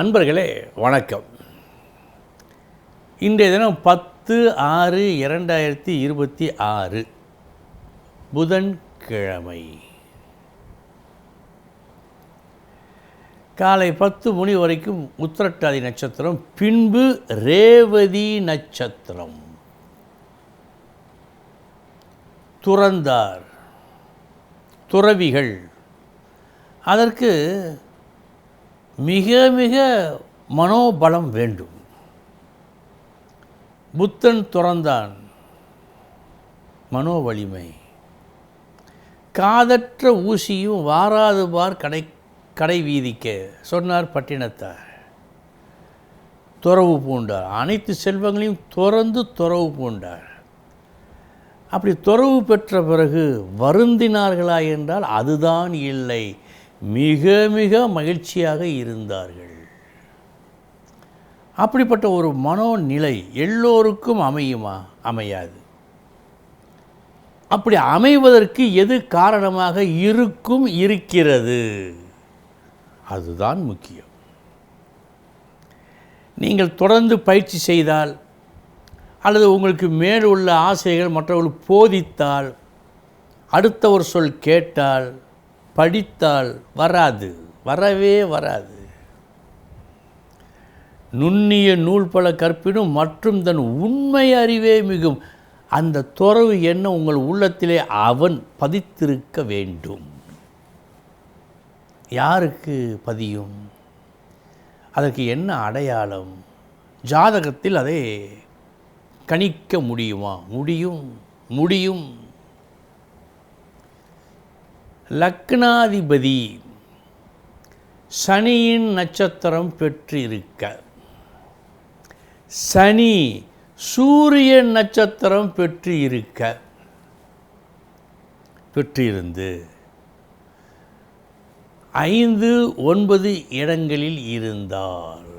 அன்பர்களே வணக்கம். இன்றைய தினம் 10/6/2026 புதன்கிழமை காலை 10 மணி வரைக்கும் உத்திரட்டாதி நட்சத்திரம், பின்பு ரேவதி நட்சத்திரம். துறந்தார், துறவிகள், அதற்கு மிக மிக மனோபலம் வேண்டும். புத்தன் துறந்தான், மனோவலிமை. காதற்ற ஊசியும் வாராது பார் கடை வீதிக்க சொன்னார் பட்டினத்தார். துறவு பூண்டார், அனைத்து செல்வங்களையும் துறந்து துறவு பூண்டார். அப்படி துறவு பெற்ற பிறகு வருந்தினார்களா என்றால் அதுதான் இல்லை, மிக மிக மகிழ்ச்சியாக இருந்தார்கள். அப்படிப்பட்ட ஒரு மனோநிலை எல்லோருக்கும் அமையுமா? அமையாது. அப்படி அமைவதற்கு எது காரணமாக இருக்கிறது? அதுதான் முக்கியம். நீங்கள் தொடர்ந்து பயிற்சி செய்தால், அல்லது உங்களுக்கு மேல் உள்ள ஆசைகள் மற்றவர்கள் போதித்தால், அடுத்த ஒரு சொல் கேட்டால், படித்தால் வராது, வரவே வராது. நுண்ணிய நூல் பல கற்பினும் மற்றும் தன் உண்மை அறிவே மிகும். அந்த துறவு என்ன உங்கள் உள்ளத்திலே அவன் பதித்திருக்க வேண்டும். யாருக்கு பதியும்? அதற்கு என்ன அடையாளம்? ஜாதகத்தில் அதை கணிக்க முடியுமா? முடியும். லக்னாதிபதி சனியின் நட்சத்திரம் பெற்றிருக்க, சனி சூரியன் நட்சத்திரம் பெற்றிருந்து 5, 9 இடங்களில் இருந்தால்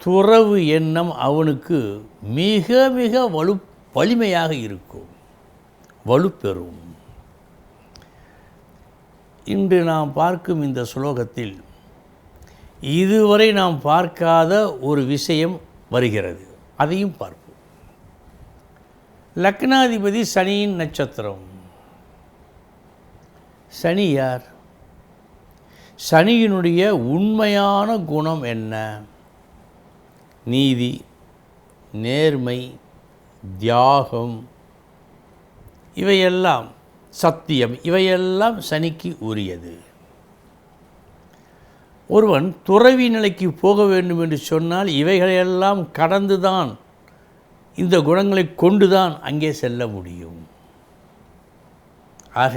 துறவு எண்ணம் அவனுக்கு மிக மிக வலிமையாக இருக்கும், வலுப்பெறும். இன்று நாம் பார்க்கும் இந்த ஸ்லோகத்தில் இதுவரை நாம் பார்க்காத ஒரு விஷயம் வருகிறது, அதையும் பார்ப்போம். லக்னாதிபதி சனியின் நட்சத்திரம். சனி யார்? சனியினுடைய உண்மையான குணம் என்ன? நீதி, நேர்மை, தியாகம், இவையெல்லாம், சத்தியம், இவையெல்லாம் சனிக்கு உரியது. ஒருவன் துறவி நிலைக்கு போக வேண்டும் என்று சொன்னால் இவைகளையெல்லாம் கடந்துதான், இந்த குணங்களை கொண்டுதான் அங்கே செல்ல முடியும். ஆக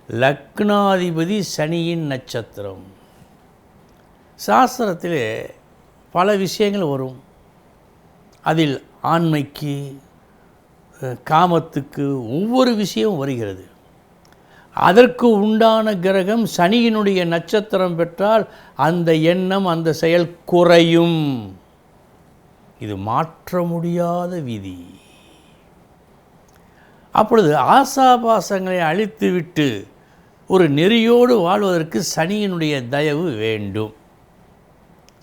லக்னாதிபதி சனியின் நட்சத்திரம். சாஸ்திரத்திலே பல விஷயங்கள் வரும். அதில் ஆண்மைக்கு, காமத்துக்கு ஒவ்வொரு விஷயம் வருகிறது. அதற்கு உண்டான கிரகம் சனியினுடைய நட்சத்திரம் பெற்றால் அந்த எண்ணம், அந்த செயல் குறையும். இது மாற்ற முடியாத விதி. அப்பொழுது ஆசாபாசங்களை அழித்துவிட்டு ஒரு நெறியோடு வாழ்வதற்கு சனியினுடைய தயவு வேண்டும்.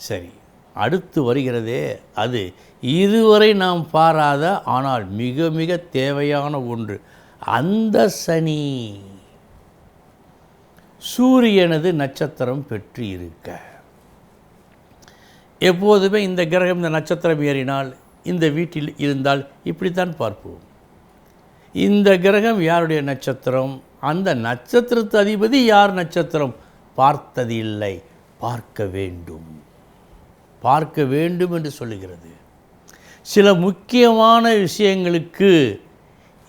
சரி, அடுத்து வருகிறதே, அது இதுவரை நாம் பாராத ஆனால் மிக மிக தேவையான ஒன்று. அந்த சனி சூரியனது நட்சத்திரம் பெற்று இருக்க. எப்போதுமே இந்த கிரகம், இந்த நட்சத்திரம் ஏறினால், இந்த வீட்டில் இருந்தால் இப்படித்தான் பார்ப்போம். இந்த கிரகம் யாருடைய நட்சத்திரம், அந்த நட்சத்திரத்து அதிபதி யார் நட்சத்திரம் பார்த்ததில்லை, பார்க்க வேண்டும் என்று சொல்லுகிறது. சில முக்கியமான விஷயங்களுக்கு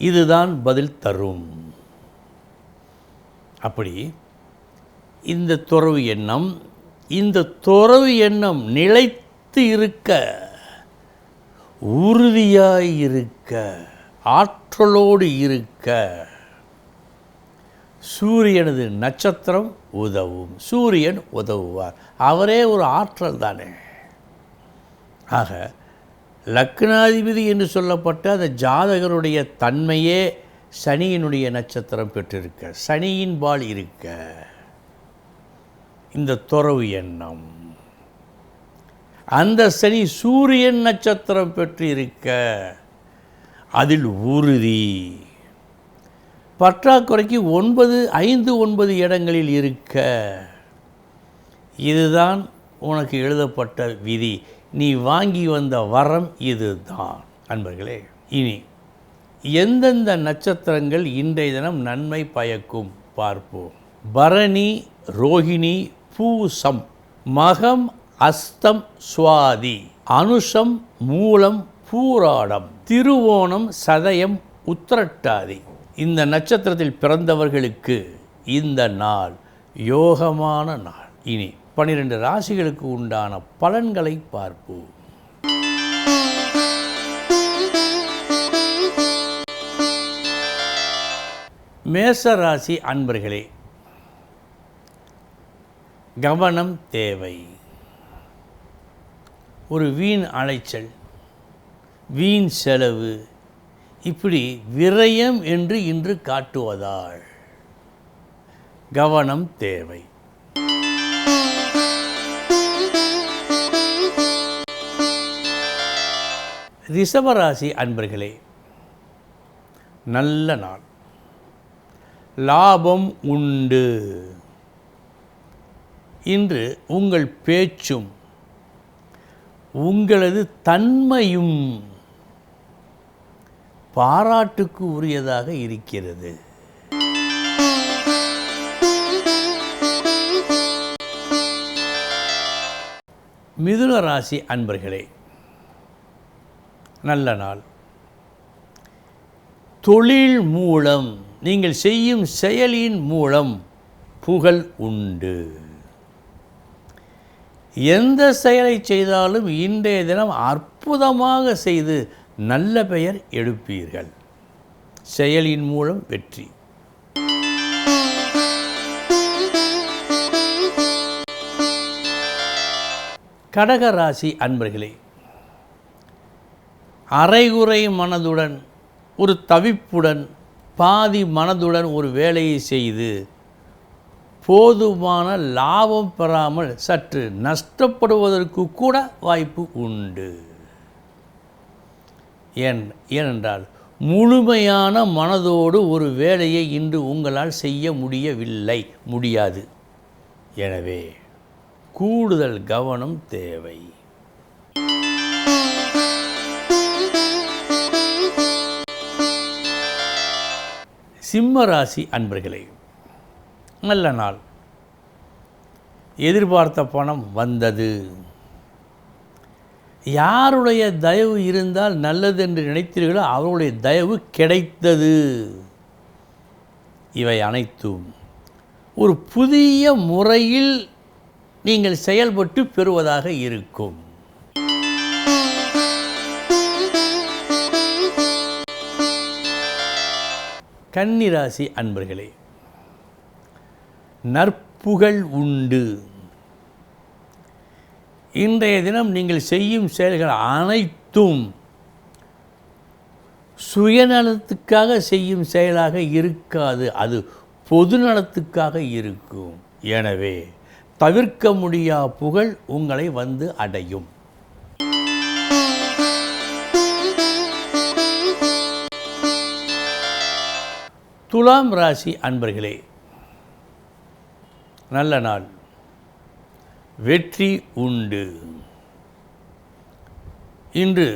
இதுதான் பதில் தரும். அப்படி இந்த துறவு எண்ணம் நிலைத்து இருக்க, உறுதியாயிருக்க, ஆற்றலோடு இருக்க சூரியனது நட்சத்திரம் உதவும். சூரியன் உதவுவார், அவரே ஒரு ஆற்றல் தானே. ஆக லக்னாதிபதி என்று சொல்லப்பட்ட அந்த ஜாதகருடைய தன்மையே சனியினுடைய நட்சத்திரம் பெற்றிருக்க, சனியின் பால் இருக்க, இந்த துறவு எண்ணம். அந்த சனி சூரியன் நட்சத்திரம் பெற்று இருக்க அதில் உறுதி, பற்றாக்குறைக்கு 5-9 இடங்களில் இருக்க, இதுதான் உனக்கு எழுதப்பட்ட விதி, நீ வாங்கி வந்த வரம் இதுதான். அன்பர்களே, இனி எந்தெந்த நட்சத்திரங்கள் இன்றைய தினம் நன்மை பயக்கும் பார்ப்போம். பரணி, ரோகிணி, பூசம், மகம், அஸ்தம், சுவாதி, அனுஷம், மூலம், பூராடம், திருவோணம், சதயம், உத்திரட்டாதி. இந்த நட்சத்திரத்தில் பிறந்தவர்களுக்கு இந்த நாள் யோகமான நாள். இனி 12 ராசிகளுக்கு உண்டான பலன்களை பார்ப்போம். மேச ராசி அன்பர்களே, கவனம் தேவை. ஒரு வீண் அலைச்சல், வீண் செலவு, இப்படி விரயம் என்று இன்று காட்டுவதால் கவனம் தேவை. ரிஷபராசி அன்பர்களே, நல்ல நாள், லாபம் உண்டு. இன்று உங்கள் பேச்சும் உங்களது தன்மையும் பாராட்டுக்கு உரியதாக இருக்கிறது. மிதுன ராசி அன்பர்களே, நல்ல நாள், தொழில் மூலம், நீங்கள் செய்யும் செயலின் மூலம் புகழ் உண்டு. எந்த செயலை செய்தாலும் இன்றைய தினம் அற்புதமாக செய்து நல்ல பெயர் எடுப்பீர்கள். செயலின் மூலம் வெற்றி. கடக ராசி அன்பர்களே, அரைகுறை மனதுடன், ஒரு தவிப்புடன், பாதி மனதுடன் ஒரு வேலையை செய்து போதுமான லாபம் பெறாமல் சற்று நஷ்டப்படுவதற்கு கூட வாய்ப்பு உண்டு. ஏனென்றால் முழுமையான மனதோடு ஒரு வேலையை இன்று உங்களால் செய்ய முடியாது. எனவே கூடுதல் கவனம் தேவை. சிம்ம ராசி அன்பர்களே, நல்ல நாள், எதிர்பார்த்த பணம் வந்தது. யாருடைய தயவு இருந்தால் நல்லது என்று நினைத்தீர்களோ அவருடைய தயவு கிடைத்தது. இவை அனைத்தும் ஒரு புதிய முறையில் நீங்கள் செயல்பட்டு பெறுவதாக இருக்கும். கன்னிராசி அன்பர்களே, நற்புகழ் உண்டு. இன்றைய தினம் நீங்கள் செய்யும் செயல்கள் அனைத்தும் சுயநலத்துக்காக செய்யும் செயலாக இருக்காது, அது பொதுநலத்துக்காக இருக்கும். எனவே தவிர்க்க முடியாத புகழ் உங்களை வந்து அடையும். துலாம் ராசி அன்பர்களே, நல்ல நாள், வெற்றி உண்டு. இன்று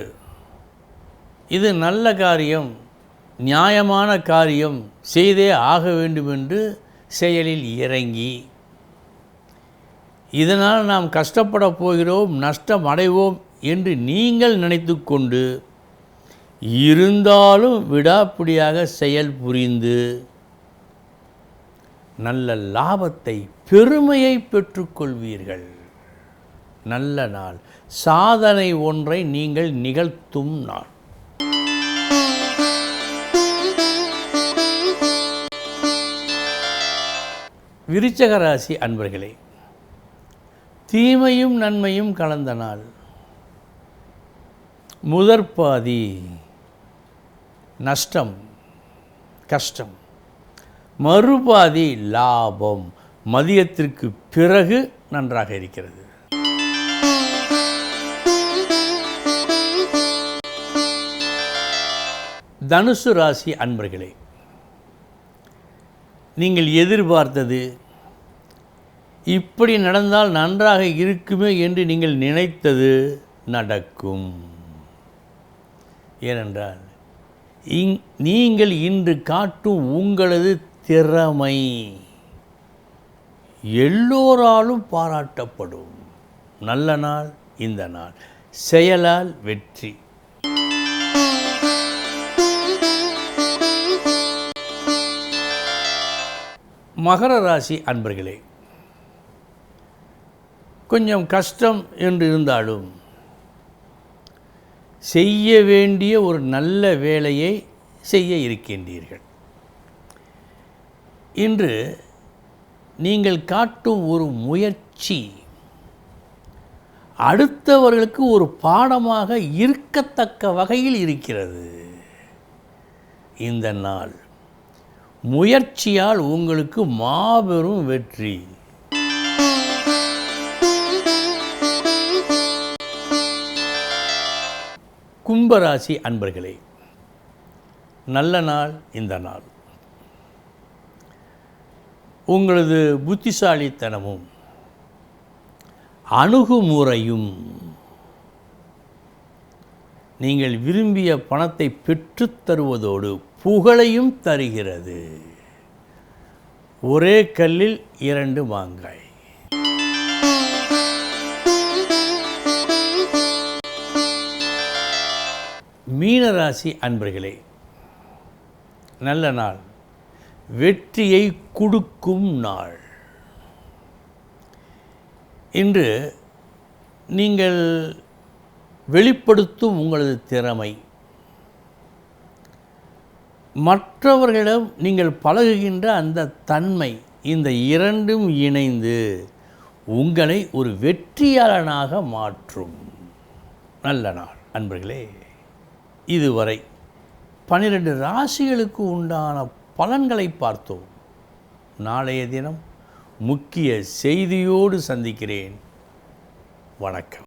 இது நல்ல காரியம், நியாயமான காரியம், செய்தே ஆக வேண்டும் என்று செயலில் இறங்கி, இதனால் நாம் கஷ்டப்பட போகிறோம், நஷ்டம் அடைவோம் என்று நீங்கள் நினைத்து கொண்டு இருந்தாலும் விடாப்பிடியாக செயல் புரிந்து நல்ல லாபத்தை, பெருமையை பெற்றுக்கொள்வீர்கள். நல்ல நாள், சாதனை ஒன்றை நீங்கள் நிகழ்த்தும் நாள். விருச்சிக ராசி அன்பர்களே, தீமையும் நன்மையும் கலந்த நாள். முதற்பாதி நஷ்டம், கஷ்டம், மறுபாதி லாபம், மதியத்திற்கு பிறகு நன்றாக இருக்கிறது. தனுசு ராசி அன்பர்களே, நீங்கள் எதிர்பார்த்தது இப்படி நடந்தால் நன்றாக இருக்குமே என்று நீங்கள் நினைத்தது நடக்கும். ஏனென்றால் நீங்கள் இன்று காட்டும் உங்களது திறமை எல்லோராலும் பாராட்டப்படும். நல்ல நாள் இந்த நாள். செயலால் வெற்றி. மகர ராசி அன்பர்களே, கொஞ்சம் கஷ்டம் என்று இருந்தாலும் செய்ய வேண்டிய ஒரு நல்ல வேலையை செய்ய இருக்கின்றீர்கள். இன்று நீங்கள் காட்டும் ஒரு முயற்சி அடுத்தவர்களுக்கு ஒரு பாடமாக இருக்கத்தக்க வகையில் இருக்கிறது. இந்த நாள் முயற்சியால் உங்களுக்கு மாபெரும் வெற்றி. கும்பராசி அன்பர்களே, நல்ல நாள் இந்த நாள். உங்களது புத்திசாலித்தனமும் அணுகுமுறையும் நீங்கள் விரும்பிய பணத்தை பெற்றுத் தருவதோடு புகழையும் தருகிறது. ஒரே கல்லில் 2 மாங்காய். மீனராசி அன்பர்களே, நல்ல நாள். வெற்றியை கொடுக்கும் நாள். இன்று நீங்கள் வெளிப்படுத்தும் உங்களது திறமை, மற்றவர்களிடம் நீங்கள் பழகுகின்ற அந்த தன்மை, இந்த இரண்டும் இணைந்து உங்களை ஒரு வெற்றியாளனாக மாற்றும். நல்ல நாள் அன்பர்களே. இதுவரை 12 ராசிகளுக்கு உண்டான பலன்களை பார்த்தோம். நாளைய தினம் முக்கிய செய்தியோடு சந்திக்கிறேன். வணக்கம்.